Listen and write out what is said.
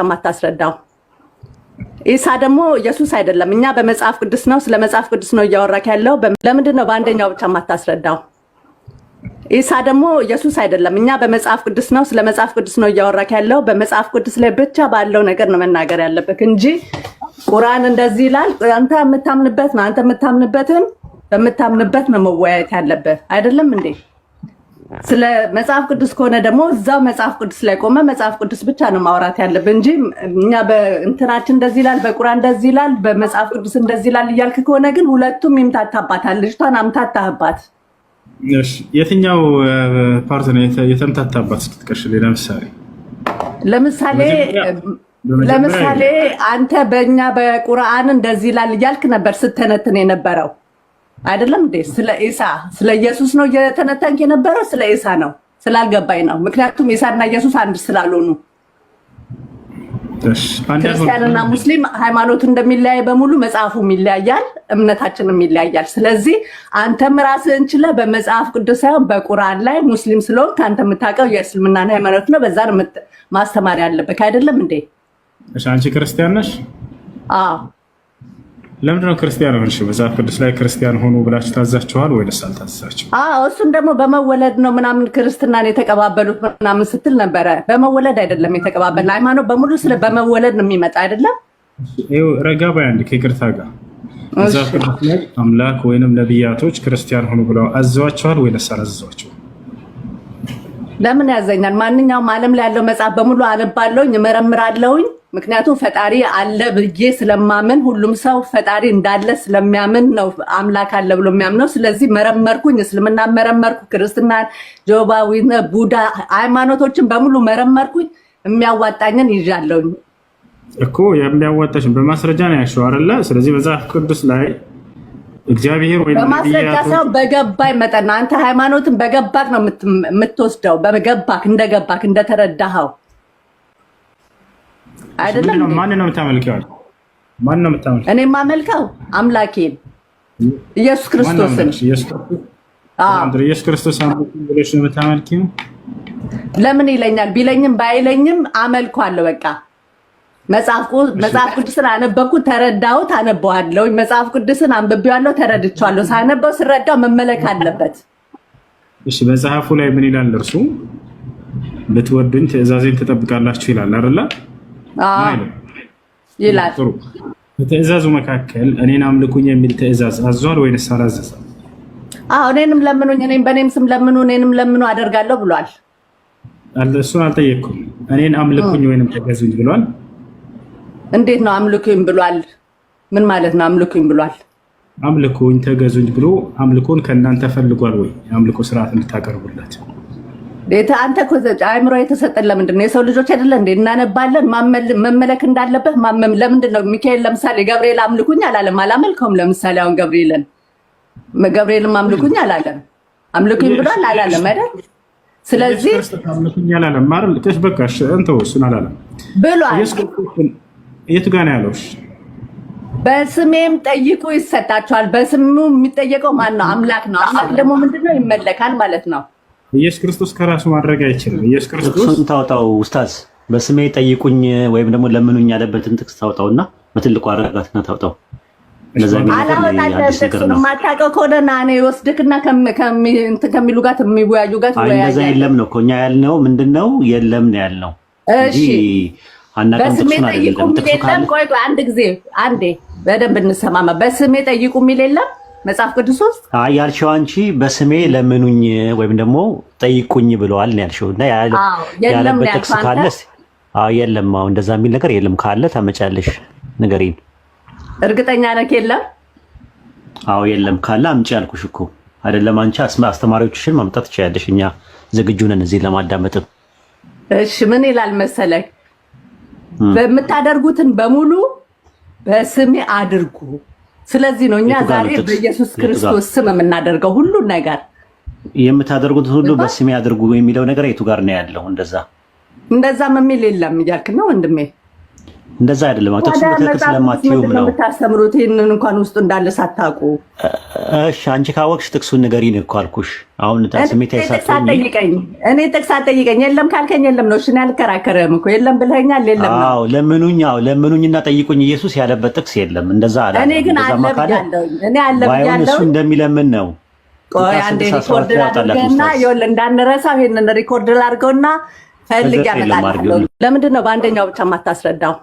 ማታስረዳው ኢሳ ደግሞ ኢየሱስ አይደለም። እኛ በመጽሐፍ ቅዱስ ነው ስለ መጽሐፍ ቅዱስ ነው እያወራክ ያለው። ለምንድን ነው በአንደኛው ብቻ ማታስረዳው? ኢሳ ደግሞ ኢየሱስ አይደለም። እኛ በመጽሐፍ ቅዱስ ነው ስለ መጽሐፍ ቅዱስ ነው እያወራክ ያለው። በመጽሐፍ ቅዱስ ላይ ብቻ ባለው ነገር ነው መናገር ያለበት እንጂ ቁርአን እንደዚህ ይላል አንተ የምታምንበት ነው አንተ የምታምንበትን በምታምንበት ነው መወያየት ያለበት አይደለም እንዴ? ስለ መጽሐፍ ቅዱስ ከሆነ ደግሞ እዛው መጽሐፍ ቅዱስ ላይ ቆመ መጽሐፍ ቅዱስ ብቻ ነው ማውራት ያለብን እንጂ እኛ በእንትናችን እንደዚህ ይላል በቁርአን እንደዚህ ይላል በመጽሐፍ ቅዱስ እንደዚህ ይላል እያልክ ከሆነ ግን ሁለቱም ይምታታባታል። ልጅቷን አምታታህባት። እሺ የትኛው ፓርት ነው የተምታታባት? ስትቀሽል ለምሳሌ አንተ በእኛ በቁርአን እንደዚህ ይላል እያልክ ነበር ስተነትን የነበረው አይደለም እንዴ? ስለ ኢሳ ስለ ኢየሱስ ነው የተነተንክ የነበረው? ስለ ኢሳ ነው? ስላልገባኝ ነው። ምክንያቱም ኢሳና ኢየሱስ አንድ ስላልሆኑ ክርስቲያንና ሙስሊም ሃይማኖቱ እንደሚለያይ በሙሉ መጽሐፉም ይለያያል፣ እምነታችንም ይለያያል። ስለዚህ አንተም ራስህን ችለህ በመጽሐፍ ቅዱስ ሳይሆን በቁርአን ላይ ሙስሊም ስለሆንክ አንተ የምታውቀው የእስልምናን ሃይማኖት ነው፣ በዛ ነው ማስተማር ያለብህ አይደለም እንዴ? እሺ አንቺ ክርስቲያን ነሽ? አዎ። ለምንድን ነው ክርስቲያን ሆንሽ? መጽሐፍ ቅዱስ ላይ ክርስቲያን ሆኑ ብላችሁ ታዛችኋል ወይስ አልታዘዛችሁም? እሱን ደግሞ በመወለድ ነው ምናምን ክርስትናን የተቀባበሉት ምናምን ስትል ነበረ። በመወለድ አይደለም የተቀባበል ሃይማኖት በሙሉ ስለ በመወለድ ነው የሚመጣ አይደለም። ይኸው ረጋ ባይ አንድ ከይቅርታ ጋር መጽሐፍ ቅዱስ ላይ አምላክ ወይንም ነቢያቶች ክርስቲያን ሆኑ ብለው አዘዋችኋል ወይስ አላዘዟችሁም? ለምን ያዘኛል? ማንኛውም ዓለም ላይ ያለው መጽሐፍ በሙሉ አነባለሁኝ እመረምራለሁኝ። ምክንያቱም ፈጣሪ አለ ብዬ ስለማምን ሁሉም ሰው ፈጣሪ እንዳለ ስለሚያምን ነው አምላክ አለ ብሎ የሚያምነው። ስለዚህ መረመርኩኝ፣ እስልምና መረመርኩ፣ ክርስትናን፣ ጆባዊ፣ ቡዳ ሃይማኖቶችን በሙሉ መረመርኩኝ። የሚያዋጣኝን ይዣለሁኝ እኮ። የሚያዋጣሽን በማስረጃ ነው ያልሽው አይደለ? ስለዚህ መጽሐፍ ቅዱስ ላይ እግዚአብሔር ወይ በማስረጃ ሳይሆን በገባኝ መጠን አንተ ሃይማኖትን በገባክ ነው የምትወስደው። በገባክ እንደተረዳኸው አይደለም። ማን ነው የምታመልከው? እኔ የማመልከው አምላኬን ኢየሱስ ክርስቶስን። ኢየሱስ ክርስቶስ ብለሽ ነው የምታመልኪው? ለምን ይለኛል? ቢለኝም ባይለኝም አመልኳለሁ። በቃ መጽሐፍ ቅዱስን አነበብኩት፣ ተረዳሁት፣ አነበዋለሁ። መጽሐፍ ቅዱስን አንብቤዋለሁ፣ ተረድቻለሁ። ሳነበው ስረዳው መመለክ አለበት። እሺ መጽሐፉ ላይ ምን ይላል? እርሱ ብትወዱኝ ትእዛዜን ትጠብቃላችሁ ይላል አይደል? ይላል። ጥሩ። በትእዛዙ መካከል እኔን አምልኩኝ የሚል ትእዛዝ አዟል ወይስ አላዘዘም? እኔንም ለምኑኝ፣ በእኔም ስም ለምኑ፣ እኔንም ለምኑ አደርጋለሁ ብሏል። እሱን አልጠየቅኩም። እኔን አምልኩኝ ወይንም ተገዙኝ ብሏል? እንዴት ነው አምልኩኝ ብሏል? ምን ማለት ነው አምልኩኝ ብሏል? አምልኩኝ ተገዙኝ ብሎ አምልኮን ከእናንተ ፈልጓል ወይ? የአምልኮ ስርዓት እንድታቀርቡለት አንተ እኮ አእምሮ የተሰጠን ለምንድን ነው? የሰው ልጆች አይደለ እንዴ? እናነባለን መመለክ እንዳለበት ለምንድን ነው? ሚካኤል ለምሳሌ ገብርኤል አምልኩኝ አላለም? አላመልከውም። ለምሳሌ አሁን ገብርኤልም አምልኩኝ አላለም? አምልኩኝ ብሏል አላለም አይደል? ስለዚህ አምልኩኝ አላለም አይደል? በቃ እንተው፣ እሱን አላለም ብሏል። የቱ ጋር ነው ያለው? በስሜም ጠይቁ ይሰጣቸዋል። በስሙ የሚጠየቀው ማን ነው? አምላክ ነው። አምላክ ደግሞ ምንድነው? ይመለካል ማለት ነው። ኢየሱስ ክርስቶስ ከራሱ ማድረግ አይችልም። ኢየሱስ ክርስቶስ ታውጣው ኡስታዝ በስሜ ጠይቁኝ ወይም ደግሞ ለምኑኝ ያለበትን ጥቅስ ታውጣውና በትልቁ አረጋጋትና ታውጣው። ማታውቀው ከሆነ ና እኔ ወስድክና ከሚሉ ጋር የሚወያዩ ጋር እንደዛ የለም ነው እኮ እኛ ያልነው። ምንድነው የለም ነው ያልነው። እሺ በስሜ ጠይቁ የሚል የለም። ቆይ አንዴ በደንብ እንሰማማ። በስሜ ጠይቁ የሚል የለም መጽሐፍ ቅዱስ ውስጥ። ያልሽው አንቺ በስሜ ለምኑኝ ወይም ደግሞ ጠይቁኝ ብለዋል ነው ያልሽው። እና ያለበት ጥቅስ ካለስ? የለም። እንደዛ የሚል ነገር የለም። ካለ ታመጫለሽ፣ ንገሪን። እርግጠኛ ነህ የለም? የለም ካለ አምጪ ያልኩሽ እኮ አይደለም። አንቺ አስተማሪዎችሽን ማምጣት ትችያለሽ። እኛ ዝግጁ ነን እዚህ ለማዳመጥም። እሺ ምን ይላል መሰለህ? በምታደርጉትን በሙሉ በስሜ አድርጉ። ስለዚህ ነው እኛ ዛሬ በኢየሱስ ክርስቶስ ስም የምናደርገው ሁሉ ነገር። የምታደርጉት ሁሉ በስሜ አድርጉ የሚለው ነገር የቱ ጋር ነው ያለው? እንደዛም የሚል የለም እያልክ ነው ወንድሜ? እንደዛ አይደለም። ጥቅሱ በትክክል ስለማትይው ነው የምታስተምሩት። ይሄንን እንኳን ውስጡ እንዳለ ሳታውቁ። እሺ አንቺ ካወቅሽ ጥቅሱን ንገሪኝ እኮ አልኩሽ። አሁን ስሜት አይሳትኝ። እኔ ጥቅስ አትጠይቀኝ። የለም ካልከኝ የለም ነው። እሺ እኔ አልከራከርም እኮ የለም ብለኸኛል። የለም ነው። አዎ ለምኑኝና ጠይቁኝ ኢየሱስ ያለበት ጥቅስ የለም። እንደዛ አለ። እኔ ግን አለ ብያለሁ። እኔ አለ ብያለሁ። እሱ እንደሚለምን ነው። ቆይ አንዴ ሪኮርድ ላድርገውና ይኸውልህ እንዳንረሳው ይሄንን ሪኮርድ ላድርገውና ፈልግ ያመጣልህ። ለምንድን ነው በአንደኛው ብቻ የማታስረዳው?